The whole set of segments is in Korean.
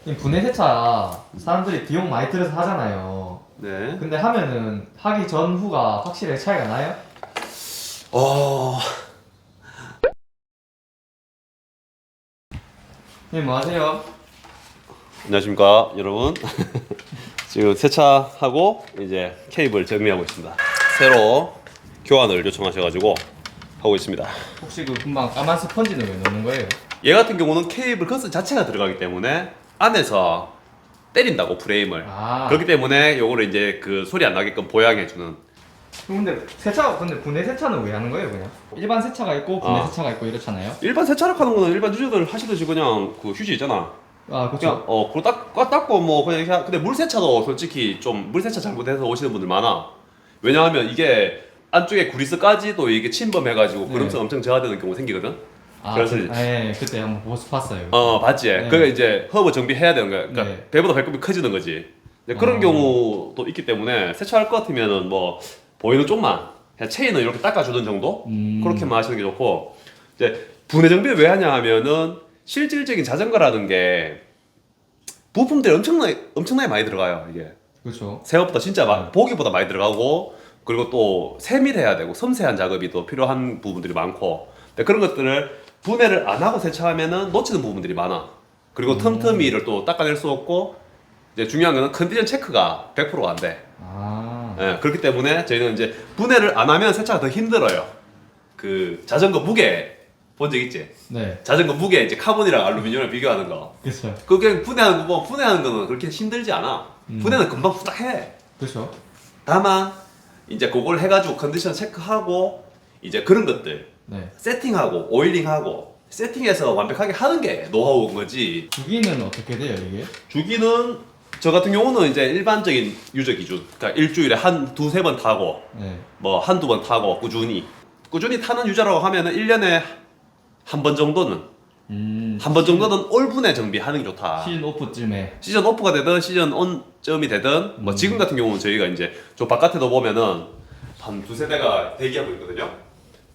이 분해 세차 사람들이 비용 많이 들여서 하잖아요. 네. 근데 하면은 하기 전후가 확실히 차이가 나요? 어, 님 뭐 하세요? 안녕하십니까 여러분. 지금 세차하고 이제 케이블 정리하고 있습니다. 새로 교환을 요청하셔가지고 하고 있습니다. 혹시 그 금방 까만 스펀지는 왜 넣는 거예요? 얘 같은 경우는 케이블 커스 자체가 들어가기 때문에 안에서 때린다고 프레임을. 아. 그렇기 때문에 요거를 이제 그 소리 안 나게끔 보양해주는. 근데 세차 근데 분해 세차는 왜 하는 거예요 그냥? 일반 세차가 있고 분해 아. 세차가 있고 이렇잖아요. 일반 세차를 하는 거는 일반 유저들 하시듯이 그냥 그 휴지 있잖아. 아 그냥 그렇죠. 그거 닦고 뭐 그냥 이렇게 근데 물 세차도 솔직히 좀 물 세차 잘못해서 오시는 분들 많아. 왜냐하면 이게 안쪽에 구리스까지도 이게 침범해가지고 네. 그럼성 엄청 저하되는 경우 생기거든. 아 그래서 네, 그때 한번 모습 봤어요. 봤지. 네. 그게 이제 허브 정비해야 되는 거야. 그러니까 네. 배보다 배꼽이 커지는 거지. 이제 그런 어. 경우도 있기 때문에 세차할 것 같으면은 뭐 보이는 쪽만 그냥 체인을 이렇게 닦아주는 정도 그렇게만 하시는 게 좋고. 이제 분해 정비를 왜 하냐 하면은 실질적인 자전거라는 게 부품들이 엄청나게 많이 들어가요. 이게 그렇죠. 생각보다 진짜 보기보다 많이 들어가고, 그리고 또 세밀해야 되고 섬세한 작업이 또 필요한 부분들이 많고. 근데 그런 것들을 분해를 안 하고 세차하면은 놓치는 부분들이 많아. 그리고 틈틈이를 또 닦아낼 수 없고, 이제 중요한 거는 컨디션 체크가 100%가 안 돼. 아. 예, 그렇기 때문에 저희는 이제 분해를 안 하면 세차가 더 힘들어요. 그 자전거 무게 본 적 있지? 네. 자전거 무게 이제 카본이랑 알루미늄을 비교하는 거. 그렇죠. 그게 분해하는 거, 분해하는 거는 그렇게 힘들지 않아. 분해는 금방 후딱 해. 그렇죠. 다만 이제 그걸 해가지고 컨디션 체크하고 이제 그런 것들 네. 세팅하고 오일링하고 세팅해서 완벽하게 하는 게 노하우인 거지. 주기는 어떻게 돼요 이게? 주기는 저 같은 경우는 이제 일반적인 유저 기준, 그러니까 일주일에 한 두세 번 타고 네. 뭐 한두 번 타고 꾸준히 타는 유저라고 하면은 1년에 한 번 정도는 한 번 정도는 올분해 정비하는 게 좋다. 시즌 오프쯤에. 시즌 오프가 되든 시즌 온점이 되든 뭐 지금 같은 경우는 저희가 이제 저 바깥에도 보면은 한 두세 대가 대기하고 있거든요.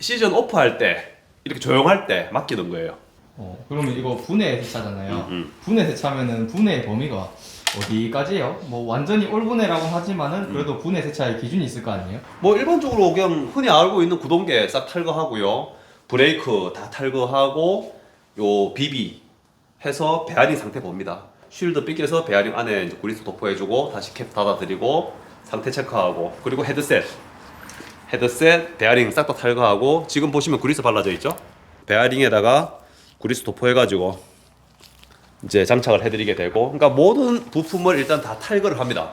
시즌 오프 할 때 이렇게 조용할 때 맡기는 거예요. 그러면 이거 분해 세차잖아요. 분해 세차면은 분해 범위가 어디까지예요? 뭐 완전히 올분해라고 하지만은 그래도 분해 세차의 기준이 있을 거 아니에요? 뭐 일반적으로 그냥 흔히 알고 있는 구동계 싹 탈거하고요. 브레이크 다 탈거하고 요 비비 해서 베어링 상태 봅니다. 쉴드 삐껴서 베어링 안에 이제 그리스 도포해주고 다시 캡 닫아드리고 상태 체크하고, 그리고 헤드셋 베어링 싹 다 탈거하고, 지금 보시면 그리스 발라져 있죠? 베어링에다가 그리스 도포해가지고 이제 장착을 해드리게 되고, 그러니까 모든 부품을 일단 다 탈거를 합니다.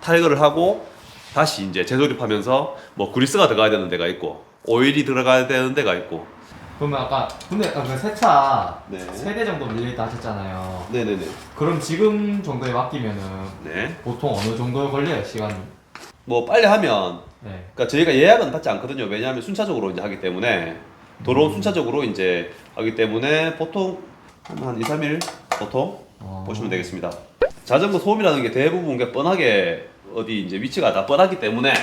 탈거를 하고 다시 이제 재조립하면서 뭐 그리스가 들어가야 되는 데가 있고 오일이 들어가야 되는 데가 있고. 그러면 아까 분해 그 세차 네. 3대 정도 밀려있다 하셨잖아요. 네네네. 그럼 지금 정도에 맡기면은 네. 보통 어느 정도 걸려요 시간이? 뭐 빨리 하면, 네. 그러니까 저희가 예약은 받지 않거든요. 왜냐하면 순차적으로 이제 하기 때문에, 도로 순차적으로 이제 하기 때문에 보통 한 2, 3일 보통 보시면 되겠습니다. 자전거 소음이라는 게 대부분 게 뻔하게 어디 이제 위치가 다 뻔하기 때문에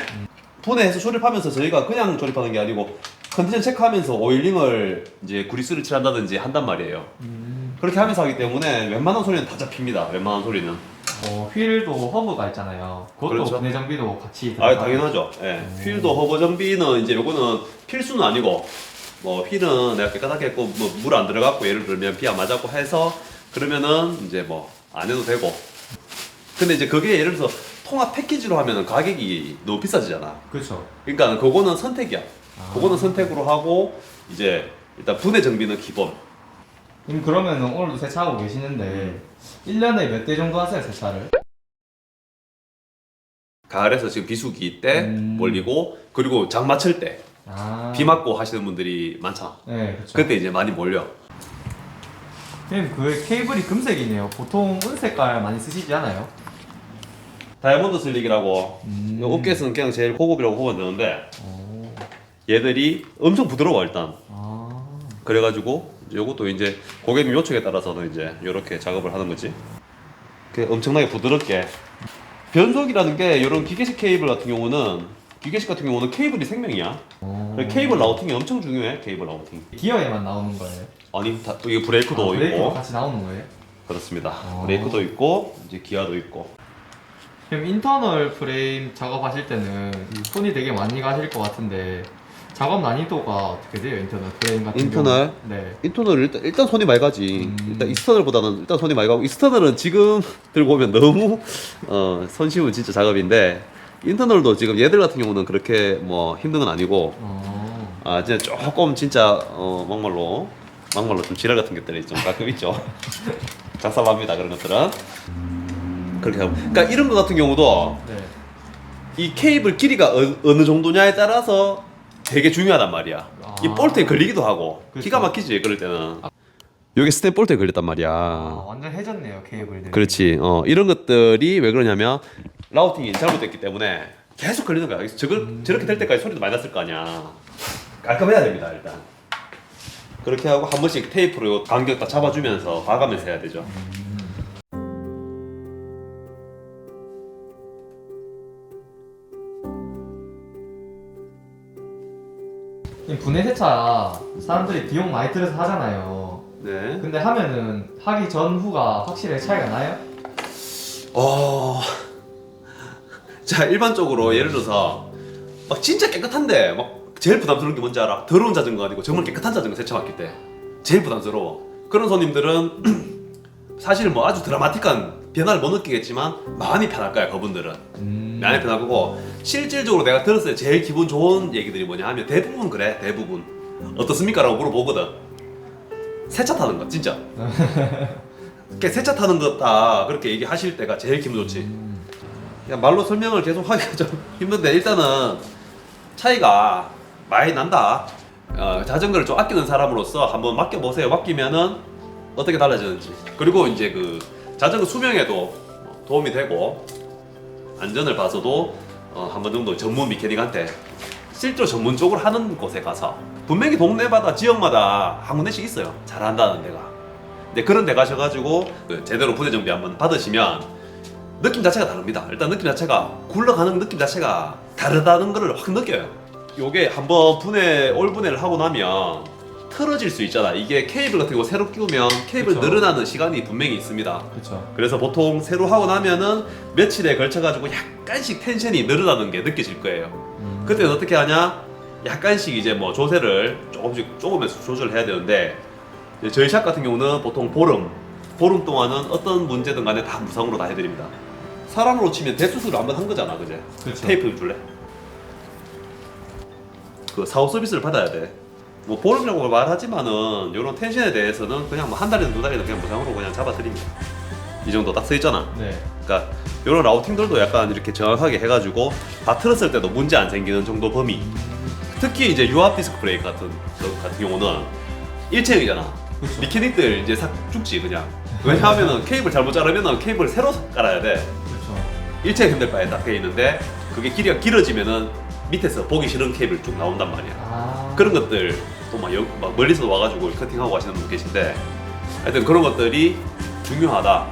분해해서 조립하면서 저희가 그냥 조립하는 게 아니고 컨디션 체크하면서 오일링을 이제 그리스를 칠한다든지 한단 말이에요. 그렇게 하면서 하기 때문에 웬만한 소리는 다 잡힙니다. 웬만한 소리는. 휠도 허브가 있잖아요. 그것도 그렇죠. 분해 장비도 같이 아, 들어가요? 당연하죠. 예. 휠도 허브 정비는 이제 요거는 필수는 아니고, 뭐 휠은 내가 깨끗하게 했고 뭐 물 안 들어갔고 예를 들면 비 안 맞았고 해서 그러면은 이제 뭐 안 해도 되고. 근데 이제 그게 예를 들어서 통합 패키지로 하면은 가격이 너무 비싸지잖아. 그렇죠. 그러니까 그거는 선택이야. 그거는 선택으로 하고 이제 일단 분해 정비는 기본. 그러면 오늘도 세차하고 계시는데 1년에 몇 대 정도 하세요 세차를? 가을에서 지금 비수기 때 몰리고, 그리고 장 맞출 때 비 맞고 하시는 분들이 많잖아. 네, 그렇죠. 그때 이제 많이 몰려. 선생님 그 케이블이 금색이네요. 보통 은색깔 많이 쓰시지 않아요? 다이아몬드 슬릭이라고 업계에서는 그냥 제일 고급이라고 보면 되는데, 얘들이 엄청 부드러워 일단. 그래가지고 이것도 이제 고객님 요청에 따라서는 이제 이렇게 작업을 하는 거지. 그 엄청나게 부드럽게. 변속이라는 게 이런 기계식 케이블 같은 경우는 케이블이 생명이야. 케이블 라우팅이 엄청 중요해. 케이블 라우팅. 기어에만 나오는 거예요? 아니 이게 브레이크도 브레이크도 있고. 같이 나오는 거예요? 그렇습니다. 아. 브레이크도 있고 이제 기아도 있고. 그럼 인터널 프레임 작업하실 때는 손이 되게 많이 가실 것 같은데 작업 난이도가 어떻게 돼요? 인터널 프레임 같은 인터널? 경우? 네. 인터널 일단 손이 많이 가지. 일단 익스터널보다는 일단 손이 많이 가고, 익스터널은 지금 들고 오면 너무 손쉬운 진짜 작업인데, 인터널도 지금 얘들 같은 경우는 그렇게 뭐 힘든 건 아니고, 진짜 조금 진짜 막말로 좀 지랄 같은 것들이 좀 가끔 있죠. 작삽합니다 그런 것들은. 그렇게 하고, 그러니까 이런 거 같은 경우도 네. 이 케이블 길이가 어느 정도냐에 따라서 되게 중요하단 말이야. 이 볼트에 걸리기도 하고. 그렇죠. 기가 막히지 그럴 때는. 여기 스텝 볼트에 걸렸단 말이야. 완전 해졌네요 케이블들이. 그렇지. 이런 것들이 왜 그러냐면 라우팅이 잘못됐기 때문에 계속 걸리는 거야. 저렇게 될 때까지 소리도 많이 났을 거 아니야. 깔끔해야 됩니다 일단. 그렇게 하고 한 번씩 테이프로 간격 딱 잡아주면서 봐가면서 해야 되죠. 이 분해 세차 사람들이 비용 많이 들여서 하잖아요. 네. 근데 하면은 하기 전후가 확실히 차이가 나요? 자, 일반적으로 예를 들어서 막 진짜 깨끗한데 막 제일 부담스러운 게 뭔지 알아? 더러운 자전거 아니고 정말 깨끗한 자전거 세차 맡길 때 제일 부담스러워. 그런 손님들은 사실 뭐 아주 드라마틱한 변화를 못 느끼겠지만 마음이 편할 거야 그분들은. 마음이 편할 거고, 실질적으로 내가 들었을 때 제일 기분 좋은 얘기들이 뭐냐 하면 대부분 그래. 대부분 어떻습니까? 라고 물어보거든. 세차 타는 거 진짜. 세차 타는 거다 그렇게 얘기하실 때가 제일 기분 좋지. 그냥 말로 설명을 계속 하기가 좀 힘든데, 일단은 차이가 많이 난다. 자전거를 좀 아끼는 사람으로서 한번 맡겨보세요. 맡기면은 어떻게 달라지는지. 그리고 이제 그 자전거 수명에도 도움이 되고, 안전을 봐서도 한 번 정도 전문 미케닉한테 실제로 전문적으로 하는 곳에 가서, 분명히 동네마다 지역마다 한 군데씩 있어요 잘한다는 데가. 근데 그런 데 가셔가지고 제대로 분해 정비 한번 받으시면 느낌 자체가 다릅니다. 일단 느낌 자체가, 굴러가는 느낌 자체가 다르다는 걸 확 느껴요. 요게 한번 올 분해를 하고 나면 틀어질 수 있잖아. 이게 케이블 같은 거 새로 끼우면 케이블 그쵸. 늘어나는 시간이 분명히 있습니다. 그렇죠. 그래서 보통 새로 하고 나면은 며칠에 걸쳐가지고 약간씩 텐션이 늘어나는 게 느껴질 거예요. 그때는 어떻게 하냐? 약간씩 이제 뭐 조세를 조금씩 조절해야 되는데, 이제 저희 샵 같은 경우는 보통 보름 동안은 어떤 문제든 간에 다 무상으로 다 해드립니다. 사람으로 치면 대수술을 한번 한 거잖아, 그제? 그쵸. 테이프 줄래? 그 사후 서비스를 받아야 돼. 뭐 보름이라고 말하지만은 이런 텐션에 대해서는 그냥 뭐 한 달이든 두 달이든 그냥 무상으로 그냥 잡아드립니다. 이 정도 딱 써있잖아. 네. 그러니까 이런 라우팅들도 약간 이렇게 정확하게 해가지고 다 틀었을 때도 문제 안 생기는 정도 범위. 특히 이제 유압 디스크 브레이크 같은 경우는 일체형이잖아. 그쵸. 미케닉들 이제 싹 죽지 그냥. 왜냐하면은 케이블 잘못 자르면은 케이블 새로 깔아야 돼. 그렇죠. 일체형 핸들바에 딱 돼 있는데 그게 길이가 길어지면은 밑에서 보기 싫은 케이블 쭉 나온단 말이야. 그런 것들 또 막 멀리서 와가지고 커팅하고 하시는 분 계신데, 하여튼 그런 것들이 중요하다.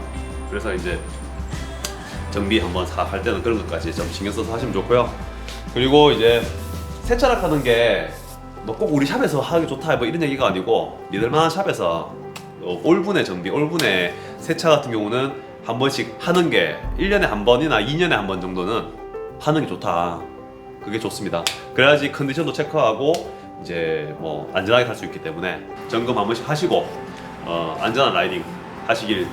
그래서 이제 정비 한번 싹 할 때는 그런 것까지 좀 신경 써서 하시면 좋고요. 그리고 이제 세차를 하는 게 너 꼭 우리 샵에서 하기 좋다 뭐 이런 얘기가 아니고, 믿을만한 샵에서 올분의 정비, 올분의 세차 같은 경우는 한 번씩 하는 게 1년에 한 번이나 2년에 한 번 정도는 하는 게 좋다. 그게 좋습니다. 그래야지 컨디션도 체크하고 이제 뭐 안전하게 탈 수 있기 때문에 점검 한 번씩 하시고 안전한 라이딩 하시길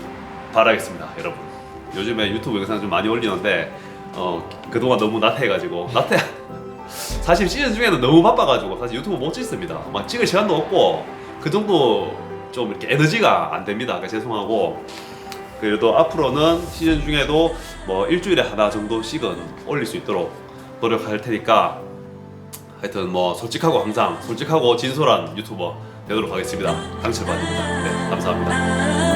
바라겠습니다, 여러분. 요즘에 유튜브 영상 좀 많이 올리는데 그동안 너무 나태해가지고 사실 시즌 중에는 너무 바빠가지고 사실 유튜브 못 찍습니다. 막 찍을 시간도 없고 그 정도 좀 이렇게 에너지가 안 됩니다. 그러니까 죄송하고, 그래도 앞으로는 시즌 중에도 뭐 일주일에 하나 정도씩은 올릴 수 있도록 노력할 테니까, 하여튼 뭐 솔직하고 진솔한 유튜버 되도록 하겠습니다. 강철반입니다. 네, 감사합니다.